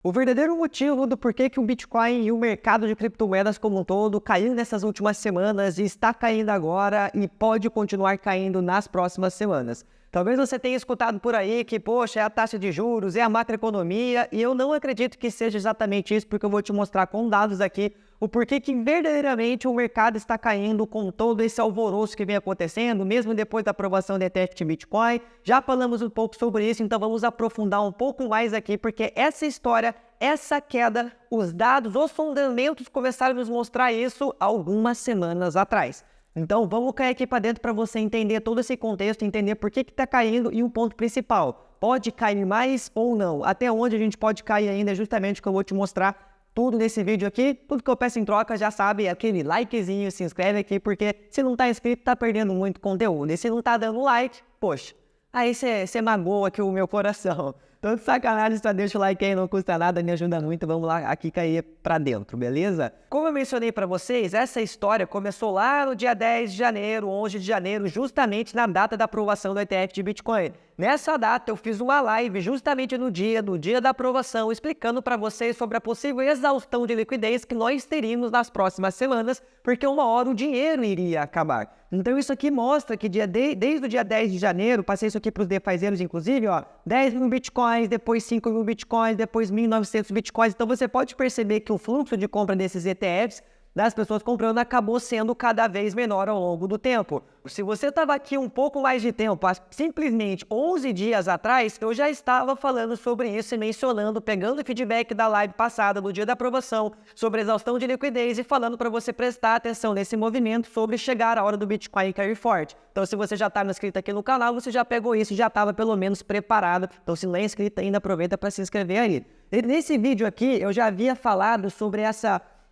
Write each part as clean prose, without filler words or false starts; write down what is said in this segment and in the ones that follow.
O verdadeiro motivo do porquê que o Bitcoin e o mercado de criptomoedas como um todo caiu nessas últimas semanas e está caindo agora e pode continuar caindo nas próximas semanas. Talvez você tenha escutado por aí que, poxa, é a taxa de juros, é a macroeconomia, e eu não acredito que seja exatamente isso, porque eu vou te mostrar com dados aqui o porquê que verdadeiramente o mercado está caindo com todo esse alvoroço que vem acontecendo, mesmo depois da aprovação da ETF de Bitcoin. Já falamos um pouco sobre isso, então vamos aprofundar um pouco mais aqui, porque essa história, essa queda, os dados, os fundamentos começaram a nos mostrar isso algumas semanas atrás. Então vamos cair aqui para dentro para você entender todo esse contexto, entender por que está caindo e o ponto principal. Pode cair mais ou não? Até onde a gente pode cair ainda é justamente o que eu vou te mostrar tudo nesse vídeo aqui. Tudo que eu peço em troca, já sabe, é aquele likezinho, se inscreve aqui, porque se não tá inscrito, tá perdendo muito conteúdo. E se não tá dando like, poxa, aí você magoa aqui o meu coração. Então, de sacanagem, só deixa o like aí, não custa nada, me ajuda muito. Vamos lá, aqui cair pra dentro, beleza? Como eu mencionei pra vocês, essa história começou lá no dia 10 de janeiro, 11 de janeiro, justamente na data da aprovação do ETF de Bitcoin. Nessa data, eu fiz uma live justamente no dia da aprovação, explicando para vocês sobre a possível exaustão de liquidez que nós teríamos nas próximas semanas, porque uma hora o dinheiro iria acabar. Então isso aqui mostra que desde o dia 10 de janeiro, passei isso aqui para os DeFizeiros inclusive, ó, 10 mil bitcoins, depois 5 mil bitcoins, depois 1.900 bitcoins. Então você pode perceber que o fluxo de compra desses ETFs, das pessoas comprando, acabou sendo cada vez menor ao longo do tempo. Se você estava aqui um pouco mais de tempo, simplesmente 11 dias atrás, eu já estava falando sobre isso e mencionando, pegando o feedback da live passada, do dia da aprovação, sobre exaustão de liquidez e falando para você prestar atenção nesse movimento sobre chegar a hora do Bitcoin cair forte. Então, se você já está inscrito aqui no canal, você já pegou isso e já estava pelo menos preparado. Então, se não é inscrito ainda, aproveita para se inscrever aí. E nesse vídeo aqui, eu já havia falado sobre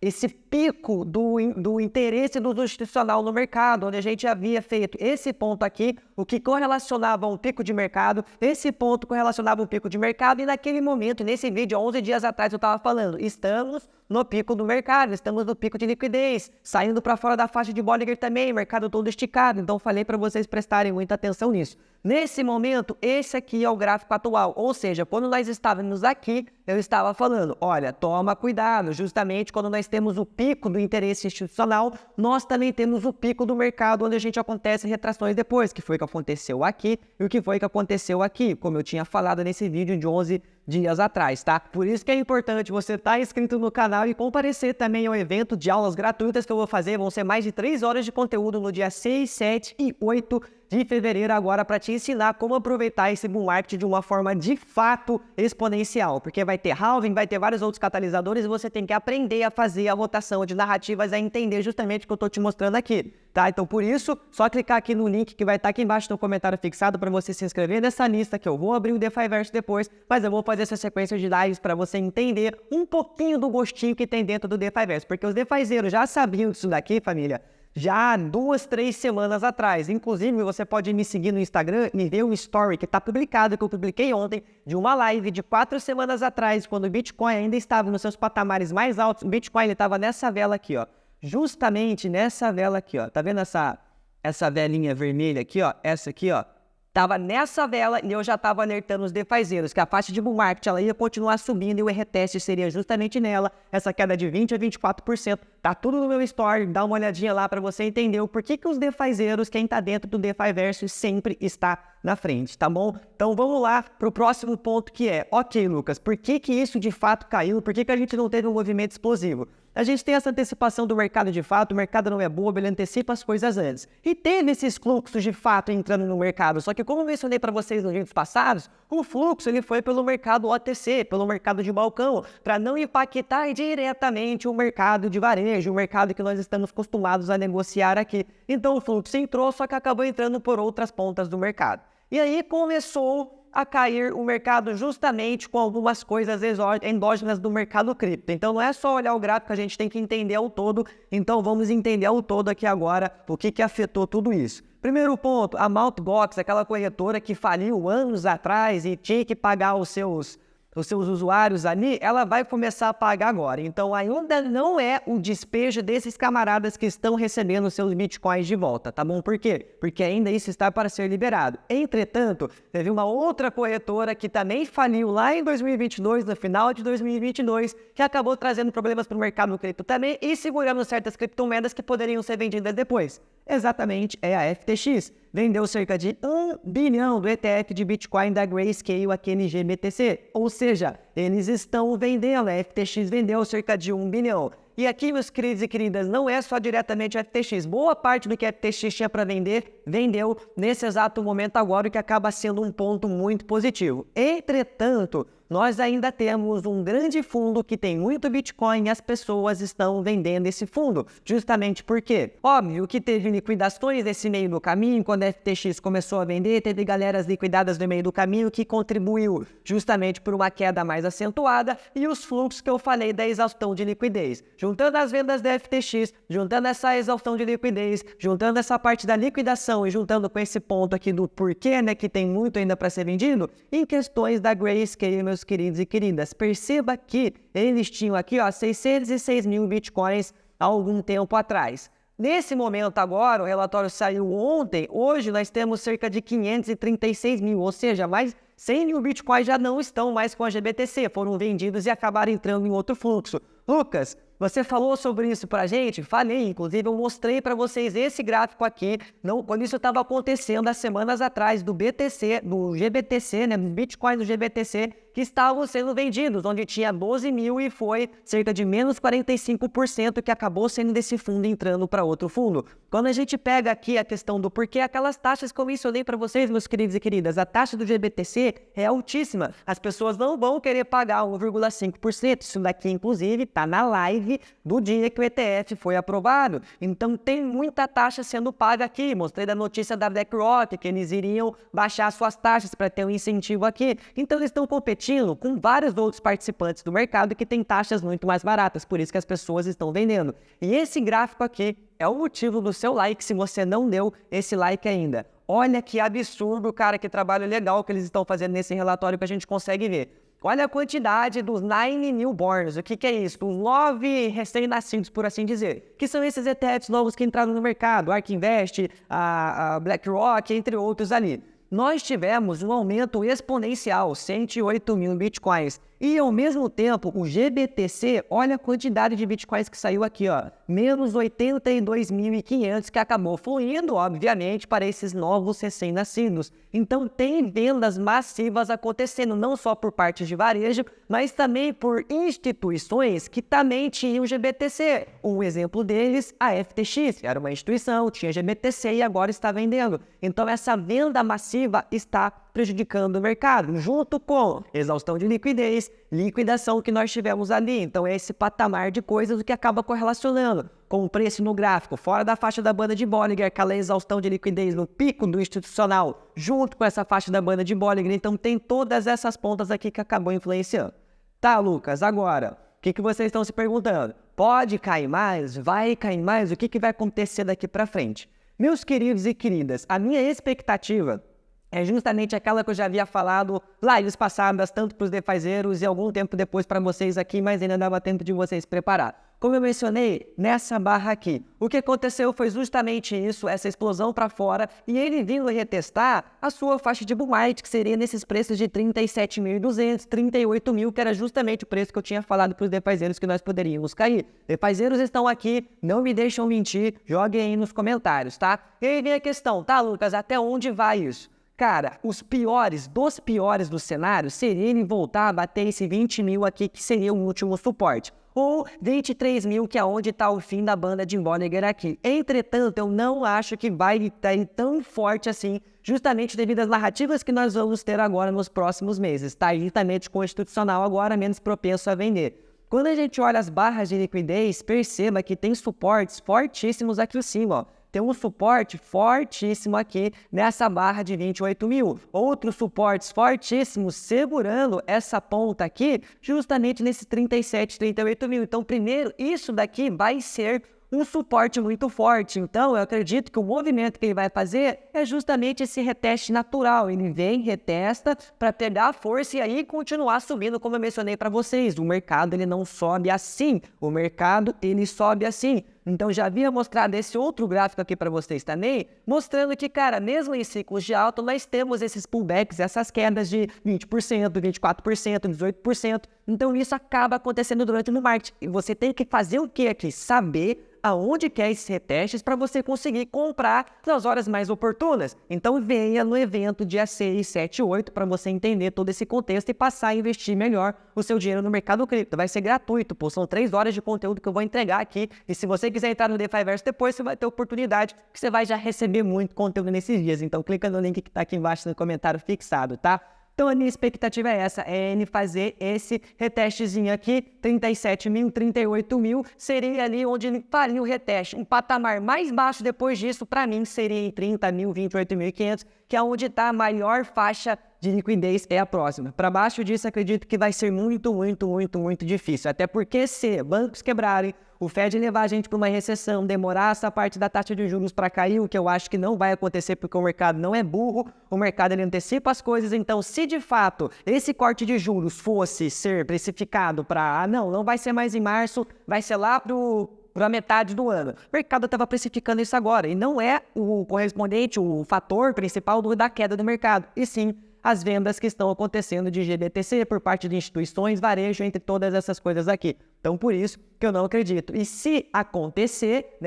esse pico do interesse do institucional no mercado, onde a gente havia feito esse ponto aqui, o que correlacionava um pico de mercado, esse ponto correlacionava um pico de mercado, e naquele momento, nesse vídeo, 11 dias atrás, eu estava falando, estamos no pico do mercado, estamos no pico de liquidez, saindo para fora da faixa de Bollinger também, mercado todo esticado, então falei para vocês prestarem muita atenção nisso. Nesse momento, esse aqui é o gráfico atual, ou seja, quando nós estávamos aqui, eu estava falando, olha, toma cuidado, justamente quando nós temos o pico do interesse institucional, nós também temos o pico do mercado, onde a gente acontece retrações depois, que foi o que aconteceu aqui e o que foi que aconteceu aqui, como eu tinha falado nesse vídeo de 11 dias atrás, tá? Por isso que é importante você estar inscrito no canal e comparecer também ao evento de aulas gratuitas que eu vou fazer. Vão ser mais de 3 horas de conteúdo no dia 6, 7 e 8 de fevereiro agora para te ensinar como aproveitar esse bull market de uma forma de fato exponencial, porque vai ter halving, vai ter vários outros catalisadores e você tem que aprender a fazer a rotação de narrativas, a entender justamente o que eu estou te mostrando aqui, tá? Então por isso, só clicar aqui no link que vai estar aqui embaixo no comentário fixado para você se inscrever nessa lista que eu vou abrir o DeFiverse depois, mas eu vou fazer essa sequência de lives para você entender um pouquinho do gostinho que tem dentro do DeFiverse, porque os DeFizeiros já sabiam disso daqui, família, já há 2, 3 semanas atrás. Inclusive, você pode me seguir no Instagram e ver um story que está publicado, que eu publiquei ontem, de uma live de 4 semanas atrás, quando o Bitcoin ainda estava nos seus patamares mais altos. O Bitcoin estava nessa vela aqui, ó, justamente nessa vela aqui, ó. Tá vendo essa velinha vermelha aqui, ó? Essa aqui, ó. Tava nessa vela e eu já estava alertando os DeFizeiros que a faixa de bull market ela ia continuar subindo e o reteste seria justamente nela, essa queda de 20% a 24%. Tá tudo no meu story, dá uma olhadinha lá para você entender o porquê que os DeFizeiros, quem tá dentro do DeFiverse, sempre está na frente, tá bom? Então vamos lá pro próximo ponto que é, ok, Lucas, por que que isso de fato caiu? Por que que a gente não teve um movimento explosivo? A gente tem essa antecipação do mercado de fato, o mercado não é bobo, ele antecipa as coisas antes. E teve esses fluxos de fato entrando no mercado, só que como eu mencionei para vocês nos vídeos passados, o fluxo ele foi pelo mercado OTC, pelo mercado de balcão, para não impactar diretamente o mercado de varejo, o mercado que nós estamos acostumados a negociar aqui. Então o fluxo entrou, só que acabou entrando por outras pontas do mercado. E aí começou a cair o mercado justamente com algumas coisas endógenas do mercado cripto. Então não é só olhar o gráfico, a gente tem que entender o todo. Então vamos entender o todo aqui agora, o que que afetou tudo isso. Primeiro ponto, a Mt. Gox, aquela corretora que faliu anos atrás e tinha que pagar os seus os seus usuários ali, ela vai começar a pagar agora. Então, ainda não é o despejo desses camaradas que estão recebendo seus bitcoins de volta, tá bom? Por quê? Porque ainda isso está para ser liberado. Entretanto, teve uma outra corretora que também faliu lá em 2022, no final de 2022, que acabou trazendo problemas para o mercado no cripto também e segurando certas criptomoedas que poderiam ser vendidas depois. Exatamente, é a FTX. Vendeu cerca de 1 bilhão do ETF de Bitcoin da Grayscale, aquele GBTC. Ou seja, eles estão vendendo, a FTX vendeu cerca de 1 bilhão. E aqui, meus queridos e queridas, não é só diretamente a FTX. Boa parte do que a FTX tinha para vender, vendeu nesse exato momento agora, o que acaba sendo um ponto muito positivo. Entretanto, nós ainda temos um grande fundo que tem muito Bitcoin e as pessoas estão vendendo esse fundo. Justamente porque, óbvio que teve liquidações nesse meio do caminho, quando a FTX começou a vender, teve galeras liquidadas no meio do caminho que contribuiu justamente por uma queda mais acentuada e os fluxos que eu falei da exaustão de liquidez. Juntando as vendas da FTX, juntando essa exaustão de liquidez, juntando essa parte da liquidação e juntando com esse ponto aqui do porquê, né, que tem muito ainda para ser vendido, em questões da Grayscale, meus queridos e queridas, perceba que eles tinham aqui, ó, 606 mil bitcoins há algum tempo atrás. Nesse momento agora, o relatório saiu ontem, hoje nós temos cerca de 536 mil, ou seja, mais 100 mil bitcoins já não estão mais com a GBTC, foram vendidos e acabaram entrando em outro fluxo. Lucas, você falou sobre isso pra gente? Falei, inclusive eu mostrei para vocês esse gráfico aqui, quando isso estava acontecendo há semanas atrás, do BTC, do GBTC, né, do Bitcoin do GBTC, que estavam sendo vendidos, onde tinha 12 mil e foi cerca de menos 45% que acabou sendo desse fundo entrando para outro fundo. Quando a gente pega aqui a questão do porquê, aquelas taxas que eu mencionei para vocês, meus queridos e queridas, a taxa do GBTC é altíssima, as pessoas não vão querer pagar 1,5%, isso daqui inclusive está na live do dia que o ETF foi aprovado. Então tem muita taxa sendo paga aqui. Mostrei da notícia da BlackRock que eles iriam baixar suas taxas para ter um incentivo aqui. Então eles estão competindo com vários outros participantes do mercado que têm taxas muito mais baratas, por isso que as pessoas estão vendendo. E esse gráfico aqui é o motivo do seu like, se você não deu esse like ainda. Olha que absurdo, cara, que trabalho legal que eles estão fazendo nesse relatório que a gente consegue ver. Olha a quantidade dos 9 newborns. O que é isso? Os 9 recém-nascidos, por assim dizer. Que são esses ETFs novos que entraram no mercado. ARK Invest, a BlackRock, entre outros ali. Nós tivemos um aumento exponencial, 108 mil bitcoins. E, ao mesmo tempo, o GBTC, olha a quantidade de bitcoins que saiu aqui, ó. Menos 82.500, que acabou fluindo, obviamente, para esses novos recém-nascidos. Então, tem vendas massivas acontecendo, não só por parte de varejo, mas também por instituições que também tinham GBTC. Um exemplo deles, a FTX, era uma instituição, tinha GBTC e agora está vendendo. Então, essa venda massiva está prejudicando o mercado, junto com exaustão de liquidez, liquidação que nós tivemos ali. Então é esse patamar de coisas que acaba correlacionando com o preço no gráfico, fora da faixa da banda de Bollinger, aquela exaustão de liquidez no pico do institucional, junto com essa faixa da banda de Bollinger. Então tem todas essas pontas aqui que acabou influenciando. Tá, Lucas, agora, o que vocês estão se perguntando? Pode cair mais? Vai cair mais? O que vai acontecer daqui para frente? Meus queridos e queridas, a minha expectativa é justamente aquela que eu já havia falado lá lives passadas, tanto para os defazeiros e algum tempo depois para vocês aqui, mas ainda dava tempo de vocês preparar. Como eu mencionei, nessa barra aqui, o que aconteceu foi justamente isso, essa explosão para fora, e ele vindo retestar a sua faixa de bull market, que seria nesses preços de 37.200, 38 mil, que era justamente o preço que eu tinha falado para os defazeiros que nós poderíamos cair. Defazeiros estão aqui, não me deixam mentir, joguem aí nos comentários, tá? E aí vem a questão, tá, Lucas, até onde vai isso? Cara, os piores do cenário seria ele voltar a bater esse 20 mil aqui, que seria o último suporte. Ou 23 mil, que é onde está o fim da banda de Bollinger aqui. Entretanto, eu não acho que vai estar tão forte assim, justamente devido às narrativas que nós vamos ter agora nos próximos meses. Está justamente com o institucional agora menos propenso a vender. Quando a gente olha as barras de liquidez, perceba que tem suportes fortíssimos aqui em cima, ó. Tem um suporte fortíssimo aqui nessa barra de 28 mil. Outros suportes fortíssimos segurando essa ponta aqui, justamente nesse 37, 38 mil. Então, primeiro, isso daqui vai ser um suporte muito forte. Então, eu acredito que o movimento que ele vai fazer é justamente esse reteste natural. Ele vem, retesta para pegar força e aí continuar subindo, como eu mencionei para vocês. O mercado ele não sobe assim, o mercado ele sobe assim. Então, já havia mostrado esse outro gráfico aqui para vocês também, mostrando que, cara, mesmo em ciclos de alta, nós temos esses pullbacks, essas quedas de 20%, 24%, 18%. Então, isso acaba acontecendo durante o market. E você tem que fazer o que aqui? Saber aonde que é esses retestes para você conseguir comprar nas horas mais oportunas. Então venha no evento dia 6, 7 e 8 para você entender todo esse contexto e passar a investir melhor o seu dinheiro no mercado cripto. Vai ser gratuito, pô, são 3 horas de conteúdo que eu vou entregar aqui e se você quiser entrar no DeFiverse depois, você vai ter oportunidade que você vai já receber muito conteúdo nesses dias. Então clica no link que está aqui embaixo no comentário fixado, tá? Então a minha expectativa é essa, é ele fazer esse retestezinho aqui, 37 mil, 38 mil, seria ali onde ele faria o reteste. Um patamar mais baixo depois disso, para mim, seria em 30 mil, 28.500, que é onde está a maior faixa de liquidez, é a próxima. Para baixo disso, acredito que vai ser muito difícil. Até porque se bancos quebrarem, o Fed levar a gente para uma recessão, demorar essa parte da taxa de juros para cair, o que eu acho que não vai acontecer porque o mercado não é burro, o mercado ele antecipa as coisas. Então, se de fato esse corte de juros fosse ser precificado para, não vai ser mais em março, vai ser lá para metade do ano. O mercado estava precificando isso agora e não é o correspondente, o fator principal da queda do mercado, e sim as vendas que estão acontecendo de GBTC por parte de instituições, varejo, entre todas essas coisas aqui. Então, por isso que eu não acredito. E se acontecer,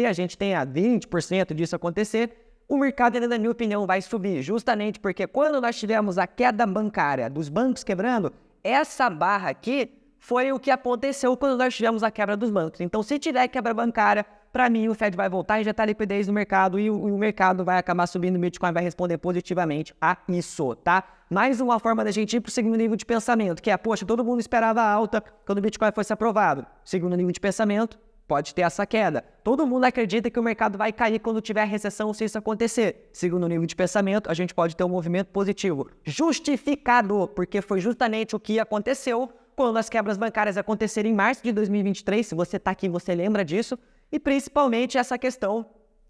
a gente tem a 20% disso acontecer, o mercado, na minha opinião, vai subir, justamente porque quando nós tivemos a queda bancária dos bancos quebrando, essa barra aqui foi o que aconteceu quando nós tivemos a quebra dos bancos. Então, se tiver quebra bancária, para mim, o Fed vai voltar a injetar liquidez no mercado e o mercado vai acabar subindo, o Bitcoin vai responder positivamente a isso, tá? Mais uma forma da gente ir para o segundo nível de pensamento, que é, poxa, todo mundo esperava alta quando o Bitcoin fosse aprovado. Segundo nível de pensamento, pode ter essa queda. Todo mundo acredita que o mercado vai cair quando tiver recessão, se isso acontecer. Segundo nível de pensamento, a gente pode ter um movimento positivo. Justificado, porque foi justamente o que aconteceu quando as quebras bancárias aconteceram em março de 2023. Se você está aqui, você lembra disso. E principalmente essa questão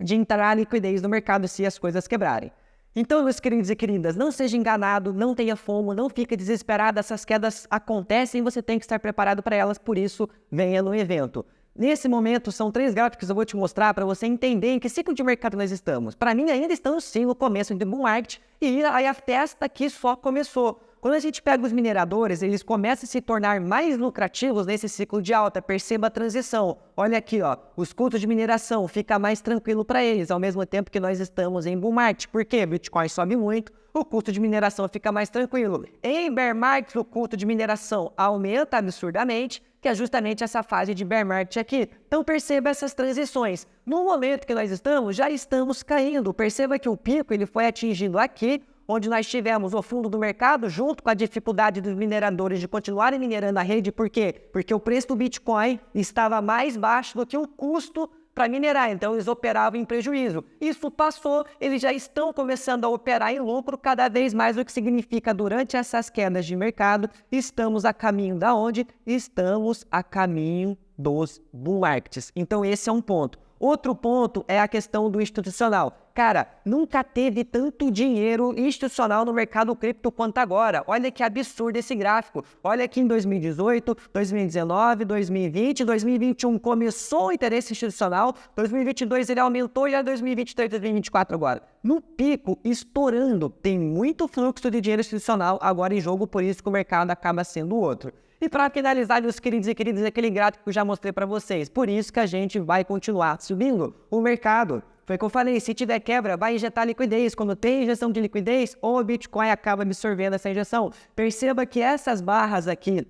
de entrar a liquidez no mercado se as coisas quebrarem. Então, meus queridos e queridas, não seja enganado, não tenha FOMO, não fique desesperado, essas quedas acontecem e você tem que estar preparado para elas, por isso, venha no evento. Nesse momento, são 3 gráficos que eu vou te mostrar para você entender em que ciclo de mercado nós estamos. Para mim, ainda estamos sim no começo do bull market e a festa aqui só começou. Quando a gente pega os mineradores, eles começam a se tornar mais lucrativos nesse ciclo de alta. Perceba a transição. Olha aqui, ó, os custos de mineração fica mais tranquilo para eles, ao mesmo tempo que nós estamos em bull market. Por quê? Bitcoin sobe muito, o custo de mineração fica mais tranquilo. Em bear market, o custo de mineração aumenta absurdamente, que é justamente essa fase de bear market aqui. Então perceba essas transições. No momento que nós estamos, já estamos caindo. Perceba que o pico ele foi atingido aqui, onde nós tivemos o fundo do mercado junto com a dificuldade dos mineradores de continuarem minerando a rede. Por quê? Porque o preço do Bitcoin estava mais baixo do que o custo para minerar, então eles operavam em prejuízo. Isso passou, eles já estão começando a operar em lucro cada vez mais, o que significa durante essas quedas de mercado, estamos a caminho da onde? Estamos a caminho dos bull markets. Então esse é um ponto. Outro ponto é a questão do institucional. Cara, nunca teve tanto dinheiro institucional no mercado cripto quanto agora. Olha que absurdo esse gráfico. Olha aqui em 2018, 2019, 2020, 2021 começou o interesse institucional, 2022 ele aumentou e é 2023, 2024 agora. No pico, estourando, tem muito fluxo de dinheiro institucional agora em jogo, por isso que o mercado acaba sendo outro. E para finalizar, meus queridos e queridas, aquele gráfico que eu já mostrei para vocês. Por isso que a gente vai continuar subindo o mercado. Foi o que eu falei, se tiver quebra, vai injetar liquidez. Quando tem injeção de liquidez, o Bitcoin acaba absorvendo essa injeção. Perceba que essas barras aqui,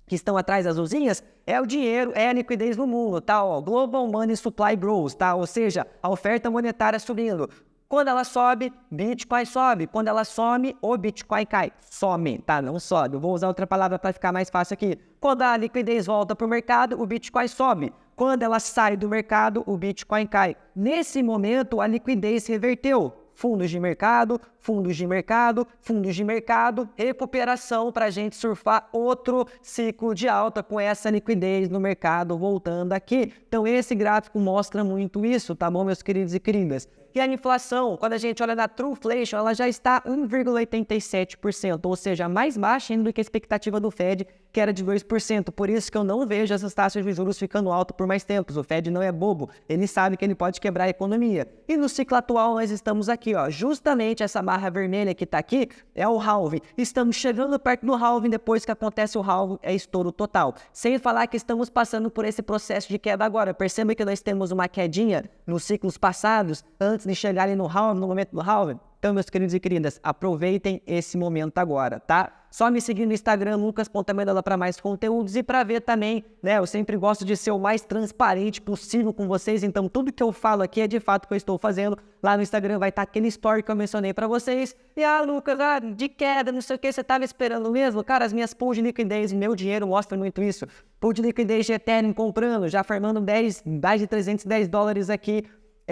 que estão atrás azulzinhas, é o dinheiro, é a liquidez no mundo, tá? Ó, Global Money Supply Grows, tá? Ou seja, a oferta monetária subindo. Quando ela sobe, Bitcoin sobe. Quando ela some, o Bitcoin cai. Some, tá? Não sobe. Eu vou usar outra palavra para ficar mais fácil aqui. Quando a liquidez volta para o mercado, o Bitcoin sobe. Quando ela sai do mercado, o Bitcoin cai. Nesse momento, a liquidez reverteu. fundos de mercado, fundos de mercado, fundos de mercado, recuperação para a gente surfar outro ciclo de alta com essa liquidez no mercado voltando aqui. Então esse gráfico mostra muito isso, tá bom, meus queridos e queridas? E a inflação, quando a gente olha na Truflation, ela já está 1,87%, ou seja, mais baixa ainda do que a expectativa do Fed, que era de 2%. Por isso que eu não vejo essas taxas de juros ficando altas por mais tempo. O Fed não é bobo, ele sabe que ele pode quebrar a economia. E no ciclo atual nós estamos aqui, ó, justamente essa barra vermelha que está aqui é o halving. Estamos chegando perto do halving, depois que acontece o halving é estouro total. Sem falar que estamos passando por esse processo de queda agora. Perceba que nós temos uma quedinha nos ciclos passados, antes de chegarem no halving, no momento do halving. Então, meus queridos e queridas, aproveitem esse momento agora, tá? Só me seguir no Instagram, lucas.mendola, para mais conteúdos e para ver também, né? Eu sempre gosto de ser o mais transparente possível com vocês, então tudo que eu falo aqui é de fato o que eu estou fazendo. Lá no Instagram vai estar aquele story que eu mencionei para vocês. E, Lucas, de queda, não sei o que, você estava esperando mesmo? Cara, as minhas pools de liquidez, meu dinheiro mostra muito isso. Pool de liquidez de Ethereum comprando, já farmando mais de $310 aqui.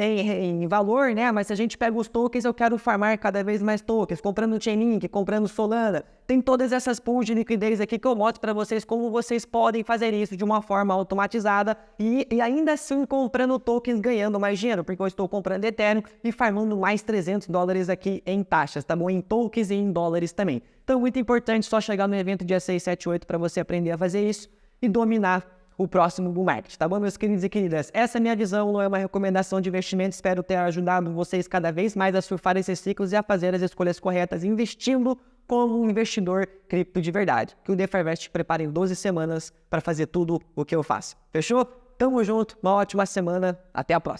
Em valor, né? Mas se a gente pega os tokens, eu quero farmar cada vez mais tokens, comprando Chainlink, comprando Solana. Tem todas essas pools de liquidez aqui que eu mostro para vocês como vocês podem fazer isso de uma forma automatizada e ainda assim comprando tokens, ganhando mais dinheiro, porque eu estou comprando Ethereum e farmando mais $300 aqui em taxas, tá bom? Em tokens e em dólares também. Então, muito importante só chegar no evento dia 6, 7, 8 para você aprender a fazer isso e dominar o próximo bull market, tá bom, meus queridos e queridas? Essa é a minha visão, não é uma recomendação de investimento, espero ter ajudado vocês cada vez mais a surfar esses ciclos e a fazer as escolhas corretas, investindo como um investidor cripto de verdade. Que o DeFi Invest te prepare em 12 semanas para fazer tudo o que eu faço. Fechou? Tamo junto, uma ótima semana, até a próxima.